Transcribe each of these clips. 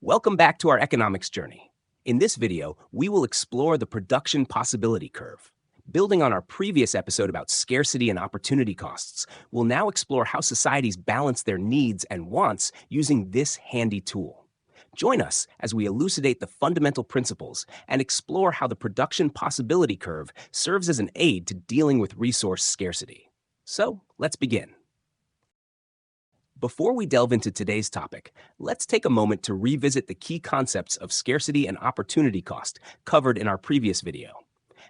Welcome back to our economics journey. In this video, we will explore the production possibility curve. Building on our previous episode about scarcity and opportunity costs, we'll now explore how societies balance their needs and wants using this handy tool. Join us as we elucidate the fundamental principles and explore how the production possibility curve serves as an aid to dealing with resource scarcity. So, let's begin. Before we delve into today's topic, let's take a moment to revisit the key concepts of scarcity and opportunity cost covered in our previous video.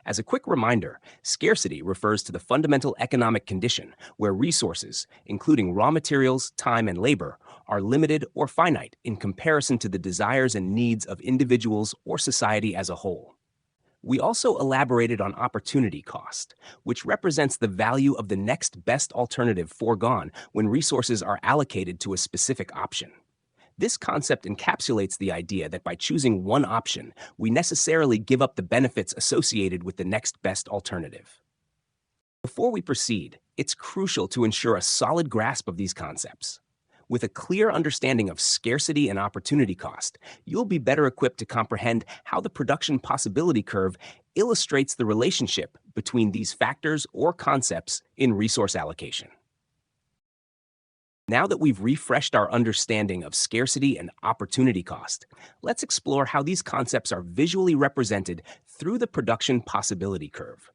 As a quick reminder, scarcity refers to the fundamental economic condition where resources, including raw materials, time, and labor, are limited or finite in comparison to the desires and needs of individuals or society as a whole. We also elaborated on opportunity cost, which represents the value of the next best alternative foregone when resources are allocated to a specific option. This concept encapsulates the idea that by choosing one option, we necessarily give up the benefits associated with the next best alternative. Before we proceed, it's crucial to ensure a solid grasp of these concepts. With a clear understanding of scarcity and opportunity cost, you'll be better equipped to comprehend how the production possibility curve illustrates the relationship between these factors or concepts in resource allocation. Now that we've refreshed our understanding of scarcity and opportunity cost, let's explore how these concepts are visually represented through the production possibility curve.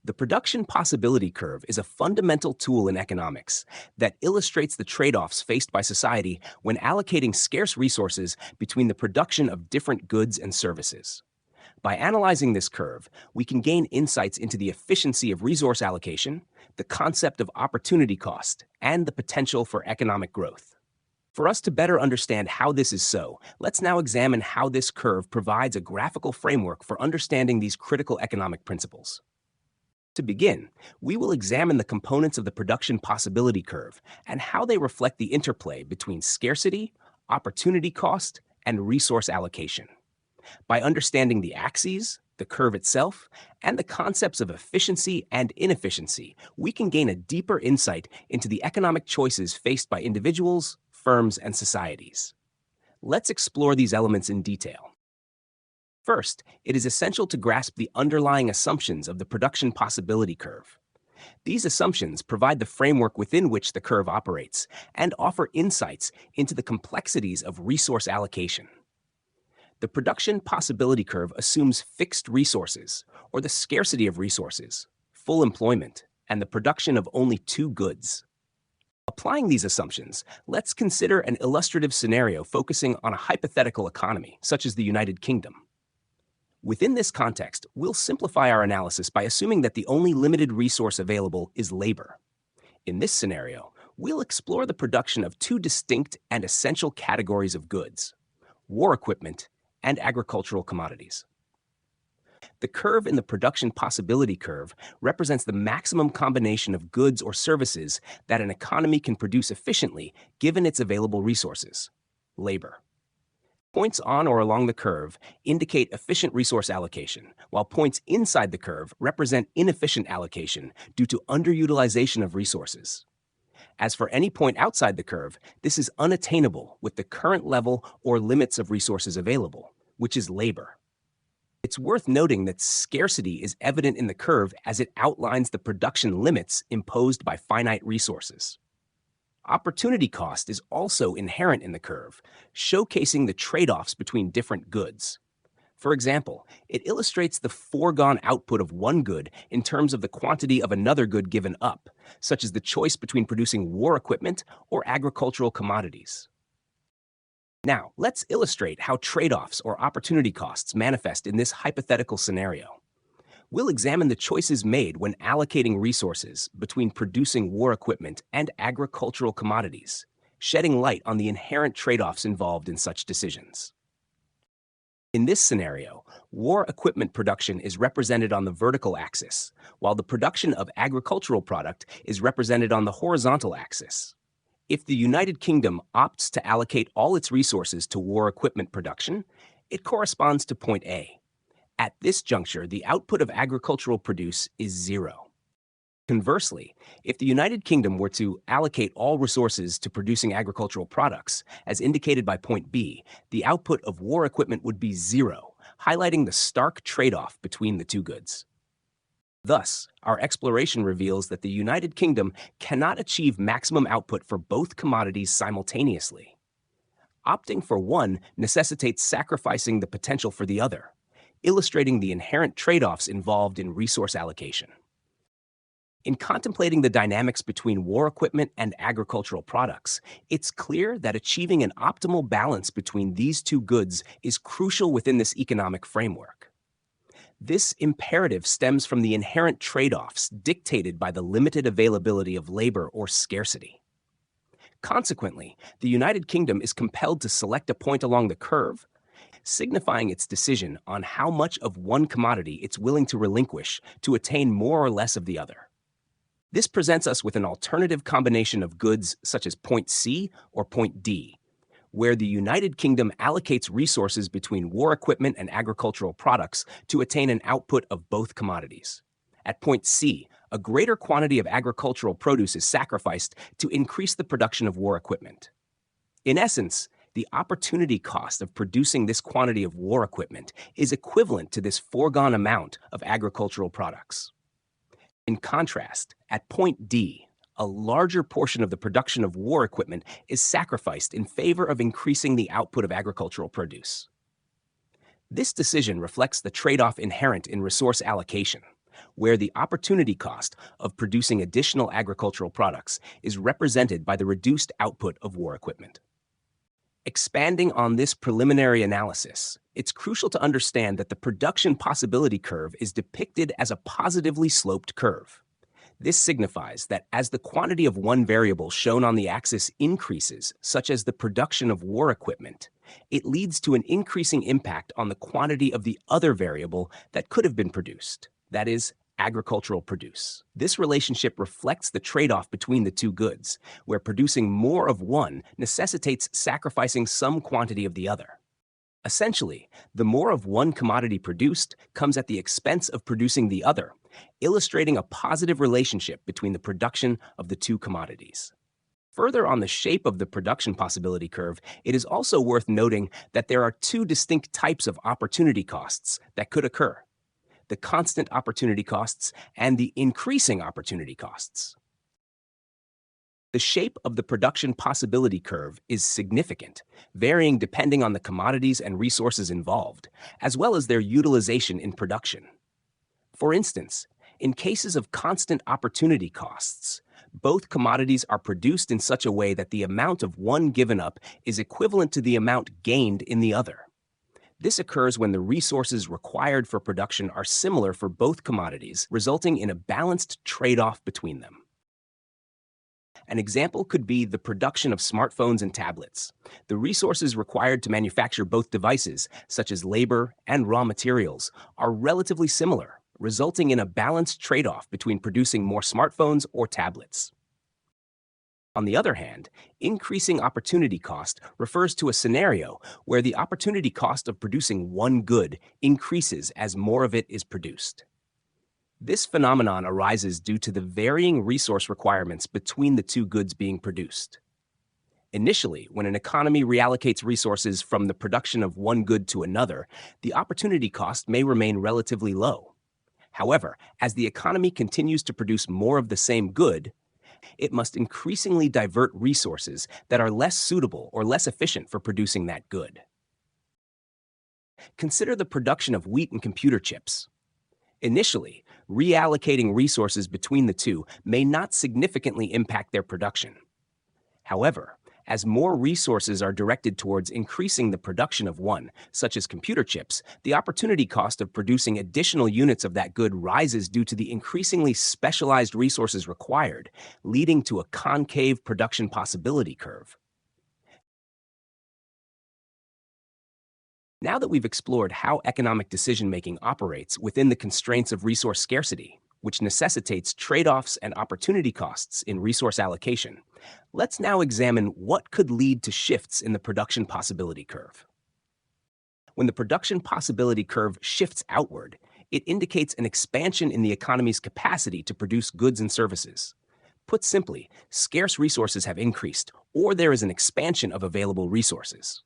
The production possibility curve is a fundamental tool in economics that illustrates the trade-offs faced by society when allocating scarce resources between the production of different goods and services. By analyzing this curve, we can gain insights into the efficiency of resource allocation, the concept of opportunity cost, and the potential for economic growth. For us to better understand how this is so, let's now examine how this curve provides a graphical framework for understanding these critical economic principles. To begin, we will examine the components of the production possibility curve and how they reflect the interplay between scarcity, opportunity cost, and resource allocation. By understanding the axes, the curve itself, and the concepts of efficiency and inefficiency, we can gain a deeper insight into the economic choices faced by individuals, firms, and societies. Let's explore these elements in detail. First, it is essential to grasp the underlying assumptions of the production possibility curve. These assumptions provide the framework within which the curve operates and offer insights into the complexities of resource allocation. The production possibility curve assumes fixed resources, or the scarcity of resources, full employment, and the production of only two goods. Applying these assumptions, let's consider an illustrative scenario focusing on a hypothetical economy, such as the United Kingdom. Within this context, we'll simplify our analysis by assuming that the only limited resource available is labor. In this scenario, we'll explore the production of two distinct and essential categories of goods: war equipment and agricultural commodities. The curve in the production possibility curve represents the maximum combination of goods or services that an economy can produce efficiently given its available resources: labor. Points on or along the curve indicate efficient resource allocation, while points inside the curve represent inefficient allocation due to underutilization of resources. As for any point outside the curve, this is unattainable with the current level or limits of resources available, which is labor. It's worth noting that scarcity is evident in the curve as it outlines the production limits imposed by finite resources. Opportunity cost is also inherent in the curve, showcasing the trade-offs between different goods. For example, it illustrates the foregone output of one good in terms of the quantity of another good given up, such as the choice between producing war equipment or agricultural commodities. Now, let's illustrate how trade-offs or opportunity costs manifest in this hypothetical scenario. We'll examine the choices made when allocating resources between producing war equipment and agricultural commodities, shedding light on the inherent trade-offs involved in such decisions. In this scenario, war equipment production is represented on the vertical axis, while the production of agricultural product is represented on the horizontal axis. If the United Kingdom opts to allocate all its resources to war equipment production, it corresponds to point A. At this juncture, the output of agricultural produce is zero. Conversely, if the United Kingdom were to allocate all resources to producing agricultural products, as indicated by point B, the output of war equipment would be zero, highlighting the stark trade-off between the two goods. Thus, our exploration reveals that the United Kingdom cannot achieve maximum output for both commodities simultaneously. Opting for one necessitates sacrificing the potential for the other, illustrating the inherent trade-offs involved in resource allocation. In contemplating the dynamics between war equipment and agricultural products, it's clear that achieving an optimal balance between these two goods is crucial within this economic framework. This imperative stems from the inherent trade-offs dictated by the limited availability of labor or scarcity. Consequently, the United Kingdom is compelled to select a point along the curve, signifying its decision on how much of one commodity it's willing to relinquish to attain more or less of the other. This presents us with an alternative combination of goods such as point C or point D, where the United Kingdom allocates resources between war equipment and agricultural products to attain an output of both commodities. At point C, a greater quantity of agricultural produce is sacrificed to increase the production of war equipment. In essence, the opportunity cost of producing this quantity of war equipment is equivalent to this foregone amount of agricultural products. In contrast, at point D, a larger portion of the production of war equipment is sacrificed in favor of increasing the output of agricultural produce. This decision reflects the trade-off inherent in resource allocation, where the opportunity cost of producing additional agricultural products is represented by the reduced output of war equipment. Expanding on this preliminary analysis, it's crucial to understand that the production possibility curve is depicted as a positively sloped curve. This signifies that as the quantity of one variable shown on the axis increases, such as the production of war equipment, it leads to an increasing impact on the quantity of the other variable that could have been produced, that is, agricultural produce. This relationship reflects the trade-off between the two goods, where producing more of one necessitates sacrificing some quantity of the other. Essentially, the more of one commodity produced comes at the expense of producing the other, illustrating a positive relationship between the production of the two commodities. Further on the shape of the production possibility curve, it is also worth noting that there are two distinct types of opportunity costs that could occur: the constant opportunity costs and the increasing opportunity costs. The shape of the production possibility curve is significant, varying depending on the commodities and resources involved, as well as their utilization in production. For instance, in cases of constant opportunity costs, both commodities are produced in such a way that the amount of one given up is equivalent to the amount gained in the other. This occurs when the resources required for production are similar for both commodities, resulting in a balanced trade-off between them. An example could be the production of smartphones and tablets. The resources required to manufacture both devices, such as labor and raw materials, are relatively similar, resulting in a balanced trade-off between producing more smartphones or tablets. On the other hand, increasing opportunity cost refers to a scenario where the opportunity cost of producing one good increases as more of it is produced. This phenomenon arises due to the varying resource requirements between the two goods being produced. Initially, when an economy reallocates resources from the production of one good to another, the opportunity cost may remain relatively low. However, as the economy continues to produce more of the same good, it must increasingly divert resources that are less suitable or less efficient for producing that good. Consider the production of wheat and computer chips. Initially, reallocating resources between the two may not significantly impact their production. However, as more resources are directed towards increasing the production of one, such as computer chips, the opportunity cost of producing additional units of that good rises due to the increasingly specialized resources required, leading to a concave production possibility curve. Now that we've explored how economic decision-making operates within the constraints of resource scarcity, which necessitates trade-offs and opportunity costs in resource allocation, let's now examine what could lead to shifts in the production possibility curve. When the production possibility curve shifts outward, It indicates an expansion in the economy's capacity to produce goods and services. Put simply, scarce resources have increased, or there is an expansion of available resources.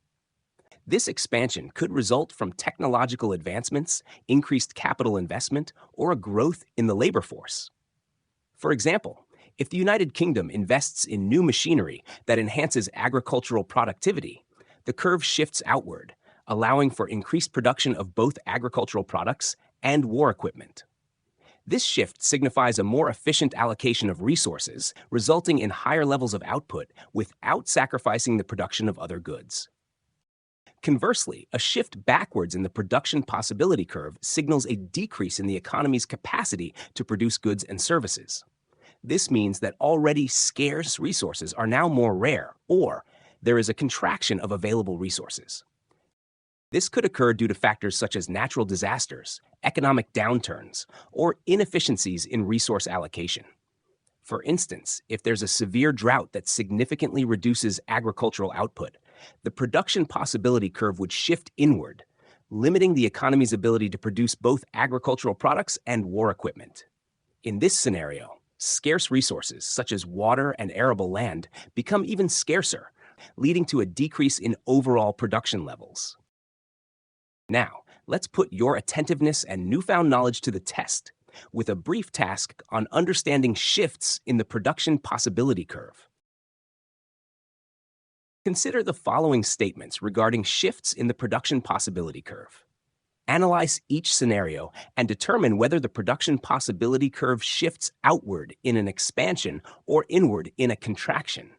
This expansion could result from technological advancements, increased capital investment, or a growth in the labor force. For example, if the United Kingdom invests in new machinery that enhances agricultural productivity, the curve shifts outward, allowing for increased production of both agricultural products and war equipment. This shift signifies a more efficient allocation of resources, resulting in higher levels of output without sacrificing the production of other goods. Conversely, a shift backwards in the production possibility curve signals a decrease in the economy's capacity to produce goods and services. This means that already scarce resources are now more rare, or there is a contraction of available resources. This could occur due to factors such as natural disasters, economic downturns, or inefficiencies in resource allocation. For instance, if there's a severe drought that significantly reduces agricultural output, the production possibility curve would shift inward, limiting the economy's ability to produce both agricultural products and war equipment. In this scenario, scarce resources such as water and arable land become even scarcer, leading to a decrease in overall production levels. Now, let's put your attentiveness and newfound knowledge to the test with a brief task on understanding shifts in the production possibility curve. Consider the following statements regarding shifts in the production possibility curve. Analyze each scenario and determine whether the production possibility curve shifts outward in an expansion or inward in a contraction,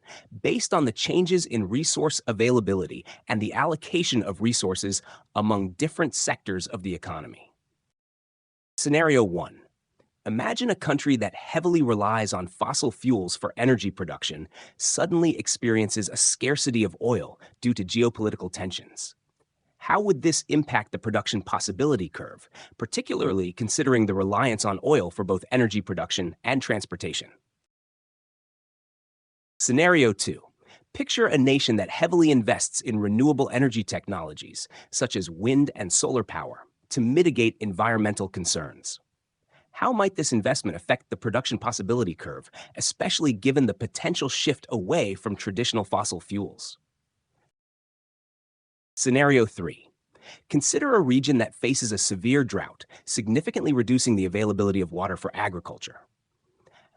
based on the changes in resource availability and the allocation of resources among different sectors of the economy. Scenario 1. Imagine a country that heavily relies on fossil fuels for energy production suddenly experiences a scarcity of oil due to geopolitical tensions. How would this impact the production possibility curve, particularly considering the reliance on oil for both energy production and transportation? Scenario 2. Picture a nation that heavily invests in renewable energy technologies, such as wind and solar power, to mitigate environmental concerns. How might this investment affect the production possibility curve, especially given the potential shift away from traditional fossil fuels? Scenario 3. Consider a region that faces a severe drought, significantly reducing the availability of water for agriculture.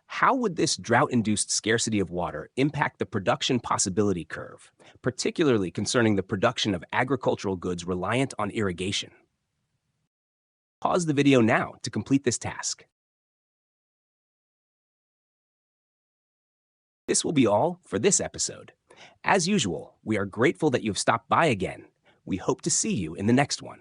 How would this drought-induced scarcity of water impact the production possibility curve, particularly concerning the production of agricultural goods reliant on irrigation? Pause the video now to complete this task. This will be all for this episode. As usual, we are grateful that you've stopped by again. We hope to see you in the next one.